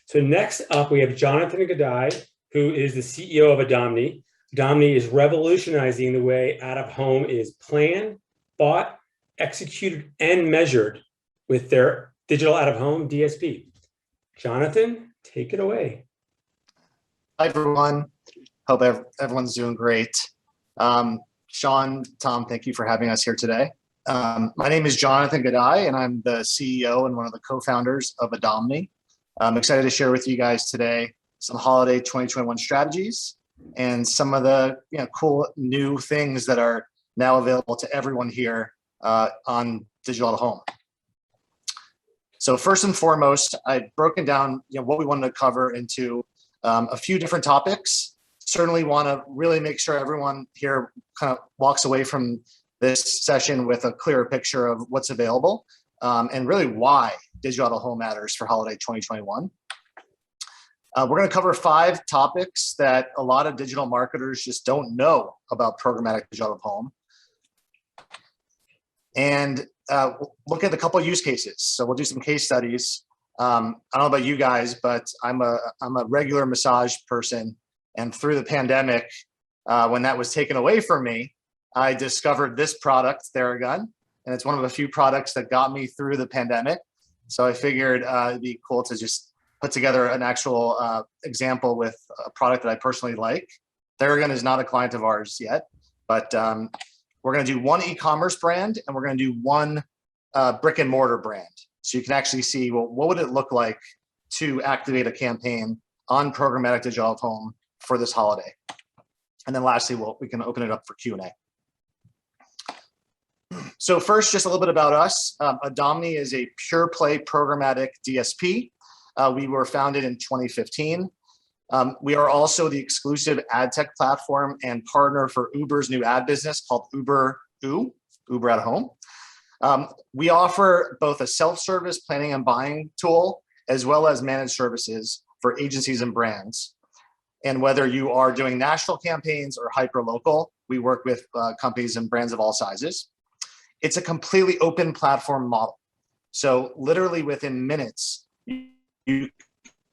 So next up, we have Jonathan Gudai, who is the CEO of Adomni. Adomni is revolutionizing the way out-of-home is planned, bought, executed, and measured with their digital out-of-home DSP. Jonathan, take it away. Hi, everyone. Hope everyone's doing great. Sean, Tom, thank you for having us here today. My name is Jonathan Gudai, and I'm the CEO and one of the co-founders of Adomni. I'm excited to share with you guys today some holiday 2021 strategies and some of the cool new things that are now available to everyone here on digital out-of-home. So first and foremost, I've broken down what we wanted to cover into a few different topics. Certainly want to really make sure everyone here kind of walks away from this session with a clearer picture of what's available and really why digital out-of-home matters for holiday 2021. We're going to cover 5 topics that a lot of digital marketers just don't know about programmatic digital out-of-home. And look at a couple of use cases. So we'll do some case studies. I don't know about you guys, but I'm a regular massage person. And through the pandemic, when that was taken away from me, I discovered this product, Theragun. And it's one of the few products that got me through the pandemic. So I figured it'd be cool to just put together an actual example with a product that I personally like. Theragun is not a client of ours yet, but we're going to do one e-commerce brand and we're going to do one brick and mortar brand. So you can actually see, well, what would it look like to activate a campaign on programmatic digital out-of-home for this holiday? And then lastly, we can open it up for Q&A. So first, just a little bit about us. Adomni is a pure play programmatic DSP. We were founded in 2015. We are also the exclusive ad tech platform and partner for Uber's new ad business called Uber at Home. We offer both a self-service planning and buying tool, as well as managed services for agencies and brands. And whether you are doing national campaigns or hyper-local, we work with companies and brands of all sizes. It's a completely open platform model. So literally within minutes, you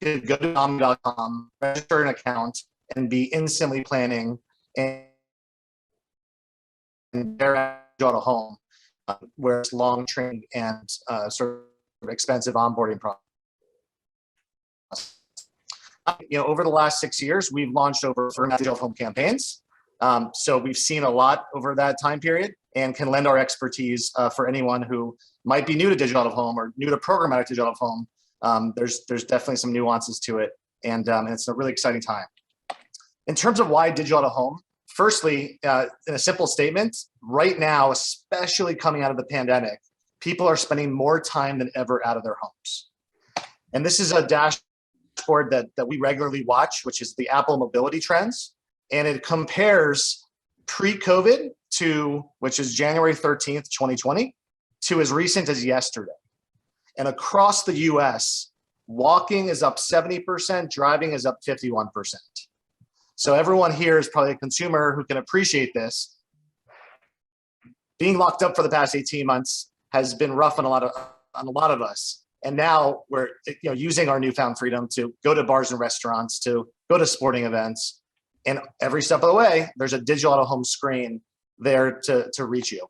could go to Adomni.com, register an account, and be instantly planning and their out-of-home, where it's long training and sort of expensive onboarding process. Over the last 6 years, we've launched over 4 digital home campaigns. So we've seen a lot over that time period and can lend our expertise for anyone who might be new to digital out-of-home or new to programmatic digital out-of-home. There's definitely some nuances to it, and it's a really exciting time. In terms of why digital out-of-home, firstly, in a simple statement, right now, especially coming out of the pandemic, people are spending more time than ever out of their homes. And this is a dashboard that we regularly watch, which is the Apple mobility trends. And it compares pre-COVID to, which is January 13th, 2020, to as recent as yesterday. And across the US, walking is up 70%, driving is up 51%. So everyone here is probably a consumer who can appreciate this. Being locked up for the past 18 months has been rough on a lot of us. And now we're using our newfound freedom to go to bars and restaurants, to go to sporting events. And every step of the way, there's a digital out-of-home screen there to reach you.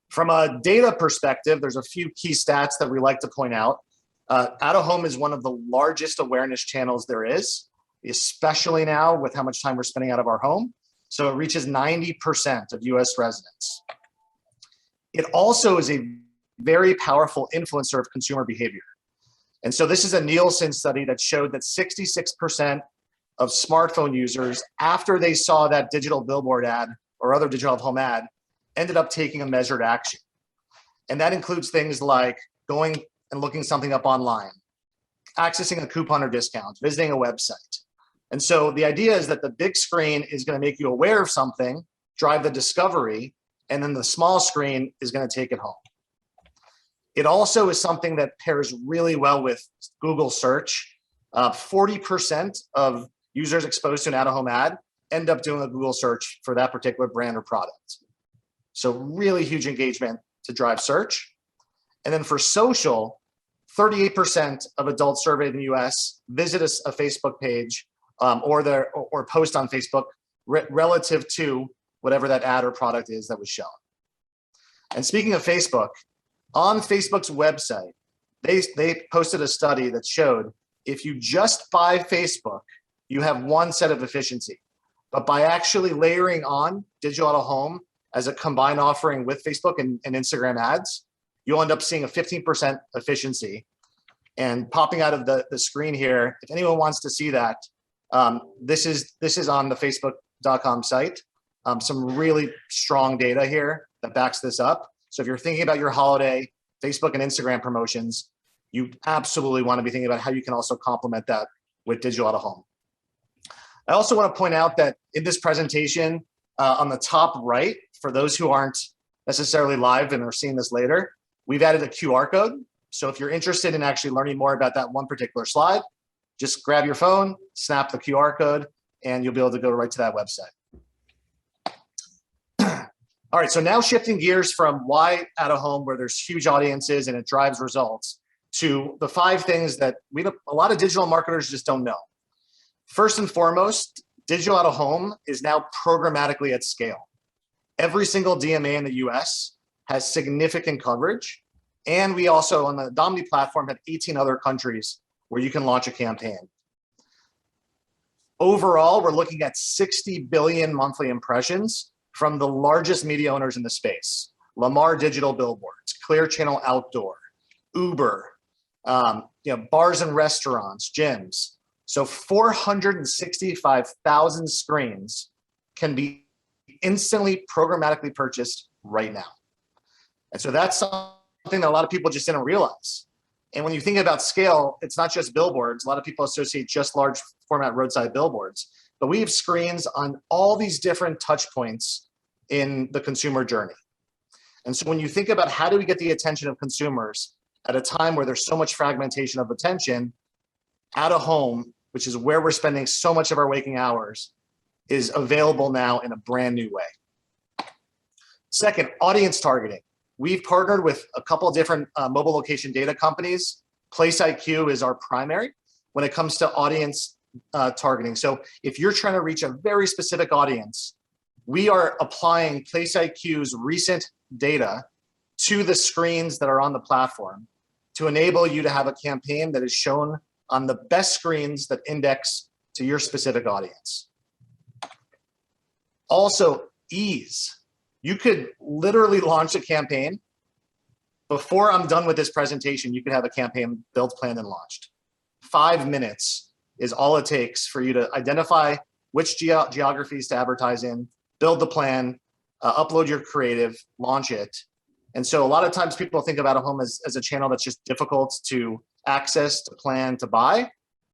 From a data perspective, there's a few key stats that we like to point out. Out-of-home is one of the largest awareness channels there is, especially now with how much time we're spending out of our home. So it reaches 90% of US residents. It also is a very powerful influencer of consumer behavior. And so this is a Nielsen study that showed that 66% of smartphone users, after they saw that digital billboard ad or other digital out-of-home ad, ended up taking a measured action. And that includes things like going and looking something up online, accessing a coupon or discount, visiting a website. And so the idea is that the big screen is going to make you aware of something, drive the discovery, and then the small screen is going to take it home. It also is something that pairs really well with Google search. 40% of users exposed to an out-of-home ad end up doing a Google search for that particular brand or product. So really huge engagement to drive search. And then for social, 38% of adults surveyed in the US visit a Facebook page or post on Facebook relative to whatever that ad or product is that was shown. And speaking of Facebook, on Facebook's website, they posted a study that showed if you just buy Facebook, you have one set of efficiency. But by actually layering on digital out-of-home as a combined offering with Facebook and Instagram ads, you'll end up seeing a 15% efficiency. And popping out of the screen here, if anyone wants to see that, this is on the Facebook.com site. Some really strong data here that backs this up. So if you're thinking about your holiday Facebook and Instagram promotions, you absolutely want to be thinking about how you can also complement that with digital out-of-home. I also want to point out that in this presentation, on the top right, for those who aren't necessarily live and are seeing this later, we've added a QR code. So if you're interested in actually learning more about that one particular slide, just grab your phone, snap the QR code, and you'll be able to go right to that website. All right, so now shifting gears from why out-of-home, where there's huge audiences and it drives results, to the 5 things that a lot of digital marketers just don't know. First and foremost, digital out-of-home is now programmatically at scale. Every single DMA in the US has significant coverage. And we also, on the Adomni platform, have 18 other countries where you can launch a campaign. Overall, we're looking at 60 billion monthly impressions from the largest media owners in the space: Lamar Digital Billboards, Clear Channel Outdoor, Uber, bars and restaurants, gyms. So 465,000 screens can be instantly programmatically purchased right now. And so that's something that a lot of people just didn't realize. And when you think about scale, it's not just billboards. A lot of people associate just large format roadside billboards, but we have screens on all these different touch points in the consumer journey. And so when you think about how do we get the attention of consumers at a time where there's so much fragmentation of attention, out-of-home, which is where we're spending so much of our waking hours, is available now in a brand new way. Second, audience targeting. We've partnered with a couple of different mobile location data companies. PlaceIQ is our primary when it comes to audience targeting. So if you're trying to reach a very specific audience, we are applying PlaceIQ's recent data to the screens that are on the platform to enable you to have a campaign that is shown on the best screens that index to your specific audience. Also, ease. You could literally launch a campaign. Before I'm done with this presentation, you could have a campaign built, planned, and launched. 5 minutes is all it takes for you to identify which geographies to advertise in, build the plan, upload your creative, launch it. And so a lot of times people think about out-of-home as a channel that's just difficult to access, to plan, to buy.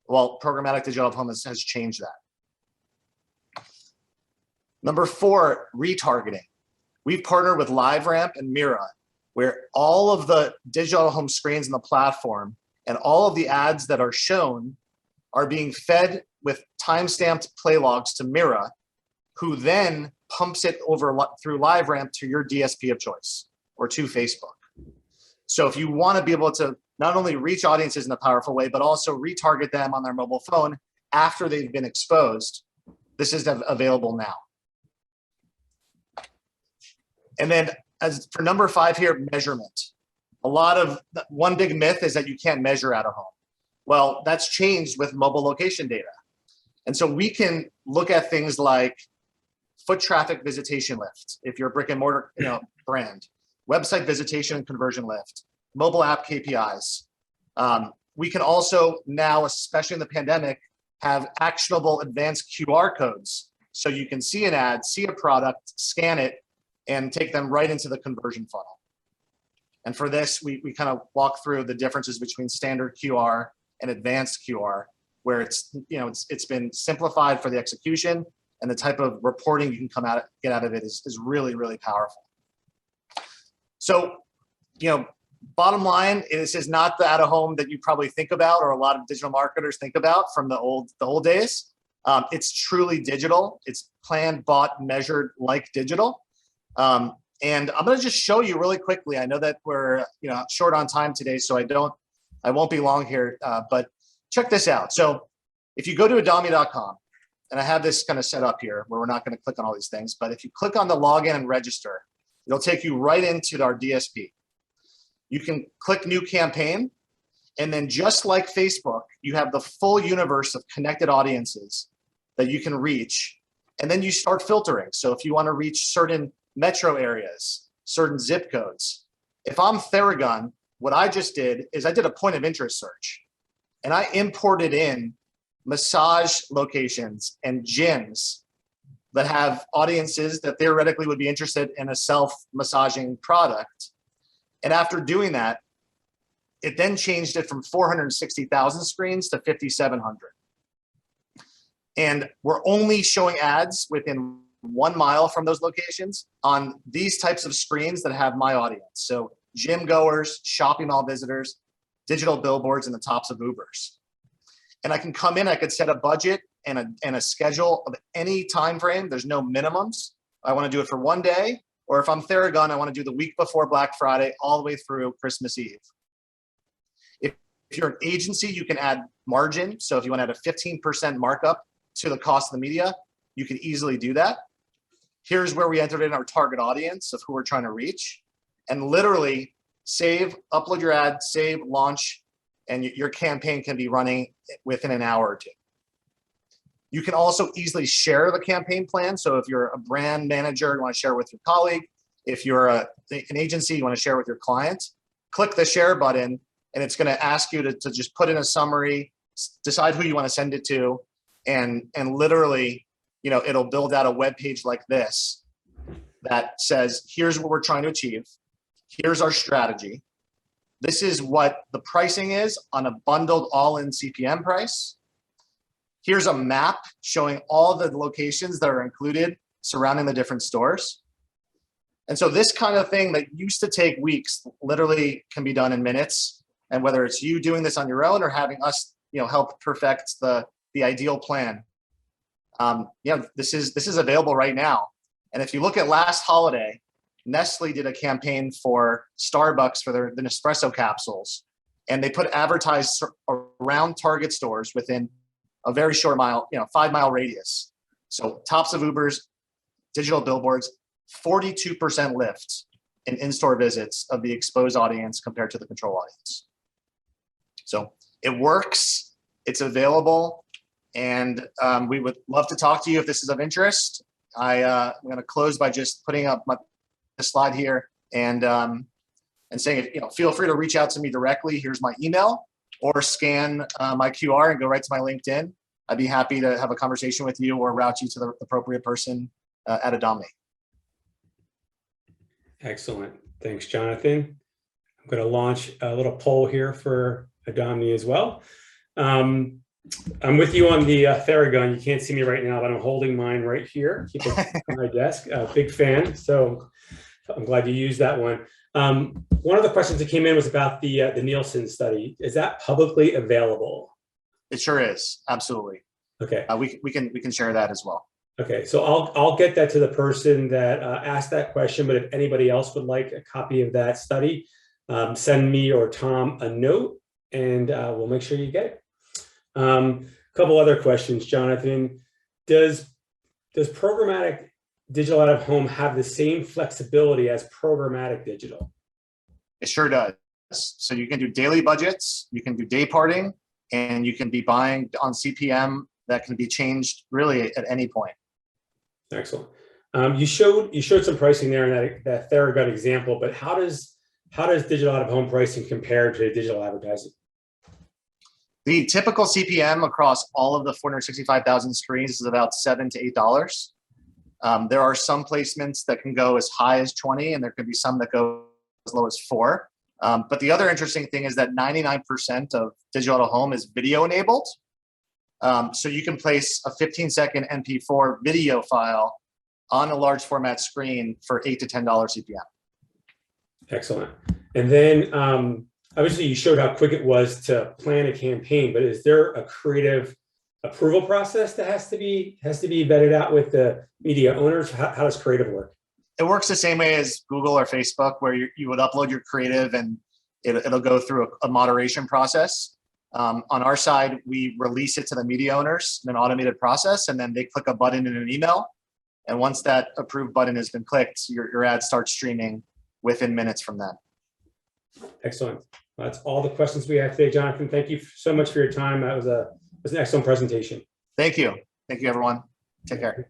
Well, programmatic digital out-of-home has changed that. Number 4, retargeting. We've partnered with LiveRamp and Mira, where all of the digital out-of-home screens in the platform and all of the ads that are shown are being fed with timestamped play logs to Mira, who then pumps it over through LiveRamp to your DSP of choice or to Facebook. So if you want to be able to not only reach audiences in a powerful way, but also retarget them on their mobile phone after they've been exposed, this is available now. And then as for number 5 here, measurement. One big myth is that you can't measure out-of-home. Well, that's changed with mobile location data. And so we can look at things like foot traffic visitation lift, if you're a brick and mortar brand, website visitation and conversion lift, mobile app KPIs. We can also now, especially in the pandemic, have actionable advanced QR codes. So you can see an ad, see a product, scan it, and take them right into the conversion funnel. And for this, we kind of walk through the differences between standard QR and advanced QR, where it's been simplified for the execution, and the type of reporting you can get out of it is really, really powerful. So, bottom line, this is not the out-of-home that you probably think about, or a lot of digital marketers think about from the old days. It's truly digital. It's planned, bought, measured like digital. And I'm going to just show you really quickly. I know that we're short on time today, so I don't I won't be long here, but check this out. So if you go to Adomni.com, and I have this kind of set up here where we're not going to click on all these things, but if you click on the login and register, it'll take you right into our DSP. You can click new campaign, and then just like Facebook, you have the full universe of connected audiences that you can reach, and then you start filtering. So if you want to reach certain metro areas, certain zip codes, if I'm Theragun, what I just did is I did a point of interest search, and I imported in massage locations and gyms that have audiences that theoretically would be interested in a self-massaging product. And after doing that, it then changed it from 460,000 screens to 5,700. And we're only showing ads within 1 mile from those locations on these types of screens that have my audience. So gym goers, shopping mall visitors, digital billboards, and the tops of Ubers. And I can come in, I could set a budget and a schedule of any time frame. There's no minimums. I want to do it for 1 day, or if I'm Theragun, I want to do the week before Black Friday all the way through Christmas Eve. If you're an agency, you can add margin. So if you want to add a 15% markup to the cost of the media, you can easily do that. Here's where we entered in our target audience of who we're trying to reach, and literally save, upload your ad, save, launch, and your campaign can be running within an hour or two. You can also easily share the campaign plan. So if you're a brand manager, you want to share with your colleague. If you're an agency, you want to share with your client, click the share button, and it's going to ask you to just put in a summary, decide who you want to send it to, and literally, it'll build out a web page like this that says, here's what we're trying to achieve. Here's our strategy. This is what the pricing is on a bundled all-in CPM price. Here's a map showing all the locations that are included surrounding the different stores. And so this kind of thing that used to take weeks literally can be done in minutes. And whether it's you doing this on your own or having us, help perfect the ideal plan, this is available right now. And if you look at last holiday, Nestle did a campaign for Starbucks for the Nespresso capsules, and they put advertised around Target stores within a very short mile, 5-mile radius. So tops of Ubers, digital billboards, 42% lift in in-store visits of the exposed audience compared to the control audience. So it works, it's available, and we would love to talk to you if this is of interest. I'm going to close by just putting up the slide here and saying, feel free to reach out to me directly. Here's my email, or scan my QR and go right to my LinkedIn. I'd be happy to have a conversation with you or route you to the appropriate person at Adomni. Excellent. Thanks, Jonathan. I'm going to launch a little poll here for Adomni as well. I'm with you on the Theragun. You can't see me right now, but I'm holding mine right here. Keep it on my desk. Big fan. So I'm glad you used that one. One of the questions that came in was about the Nielsen study. Is that publicly available? It sure is. Absolutely. Okay. We can share that as well. Okay. So I'll get that to the person that asked that question. But if anybody else would like a copy of that study, send me or Tom a note, and we'll make sure you get it. A couple other questions, Jonathan. Does programmatic digital out of home have the same flexibility as programmatic digital? It sure does. So you can do daily budgets, you can do day parting, and you can be buying on CPM that can be changed really at any point. Excellent. You showed some pricing there in that Theragun example, but how does digital out of home pricing compare to digital advertising? The typical CPM across all of the 465,000 screens is about $7 to $8. There are some placements that can go as high as 20, and there could be some that go as low as 4. But the other interesting thing is that 99% of digital out of home is video enabled. So you can place a 15-second MP4 video file on a large format screen for $8 to $10 CPM. Excellent. And then obviously you showed how quick it was to plan a campaign, but is there a creative approval process that has to be vetted out with the media owners? How does creative work? It works the same way as Google or Facebook, where you would upload your creative, and It'll go through a moderation process. On our side, we release it to the media owners in an automated process, and then they click a button in an email. And once that approved button has been clicked, your ad starts streaming within minutes from that. Excellent. That's all the questions we have today, Jonathan. Thank you so much for your time. That was an excellent presentation. Thank you. Thank you, everyone. Take care.